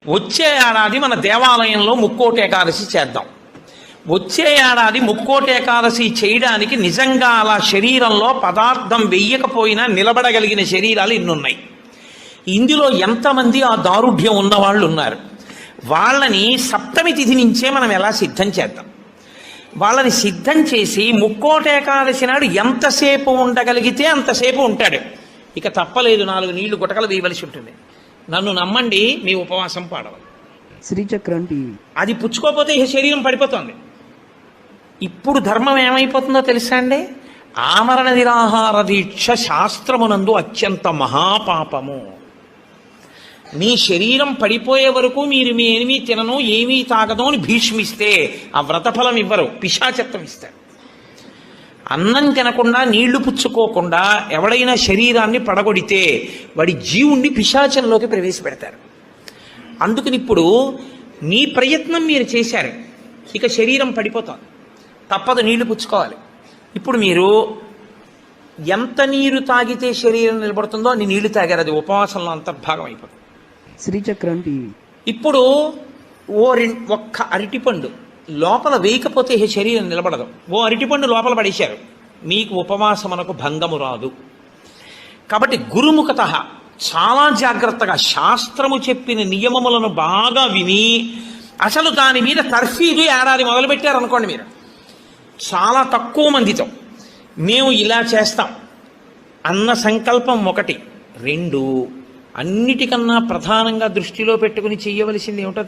వచ్చే ఏడాది మన దేవాలయంలో ముక్కోటి ఏకాదశి చేద్దాం. వచ్చే ఏడాది ముక్కోటి ఏకాదశి చేయడానికి నిజంగా అలా శరీరంలో పదార్థం వెయ్యకపోయినా నిలబడగలిగిన శరీరాలు ఇన్నున్నాయి. ఇందులో ఎంతమంది ఆ దారుఢ్యం ఉన్నవాళ్ళు ఉన్నారు? వాళ్ళని సప్తమి తిథి నుంచే మనం ఎలా సిద్ధం చేద్దాం. వాళ్ళని సిద్ధం చేసి ముక్కోటి ఏకాదశి నాడు ఎంతసేపు ఉండగలిగితే అంతసేపు ఉంటాడు. ఇక తప్పలేదు, 4 నీళ్లు గుటకలు వేయవలసి ఉంటుంది. నన్ను నమ్మండి, మీ ఉపవాసం పాడవాలి. శ్రీచక్రం టీవీ. అది పుచ్చుకోకపోతే ఈ శరీరం పడిపోతుంది. ఇప్పుడు ధర్మం ఏమైపోతుందో తెలుసా అండి? ఆమరణ నిరాహార దీక్ష శాస్త్రమునందు అత్యంత మహాపాపము. మీ శరీరం పడిపోయే వరకు మీరు మీ ఏమీ తినను ఏమీ తాగదు అని భీష్మిస్తే ఆ వ్రతఫలం ఇవ్వరు, పిశాచత్వం ఇస్తారు. అన్నం తినకుండా నీళ్లు పుచ్చుకోకుండా ఎవడైనా శరీరాన్ని పడగొడితే వాడి జీవుణ్ణి పిశాచంలోకి ప్రవేశపెడతారు. అందుకని ఇప్పుడు మీ ప్రయత్నం మీరు చేశారు, ఇక శరీరం పడిపోతుంది, తప్పదు, నీళ్లు పుచ్చుకోవాలి. ఇప్పుడు మీరు ఎంత నీరు తాగితే శరీరం నిలబడుతుందో అన్ని నీళ్లు తాగారు, అది ఉపవాసంలో అంతర్భాగం అయిపోతుంది. శ్రీచక్రం టీవీ. ఇప్పుడు ఒక్క అరటిపండు లోపల వేయకపోతే శరీరం నిలబడదు. ఓ అరటిపండు లోపల పడేశారు, మీకు ఉపవాసమునకు భంగము రాదు. కాబట్టి గురుముఖత చాలా జాగ్రత్తగా శాస్త్రము చెప్పిన నియమములను బాగా విని అసలు దాని మీద తర్ఫీదు ఏడాది మొదలుపెట్టారనుకోండి, మీరు చాలా తక్కువ మందితో మేము ఇలా చేస్తాం అన్న సంకల్పం 1. 2, అన్నిటికన్నా ప్రధానంగా దృష్టిలో పెట్టుకుని చెయ్యవలసింది ఏమిటో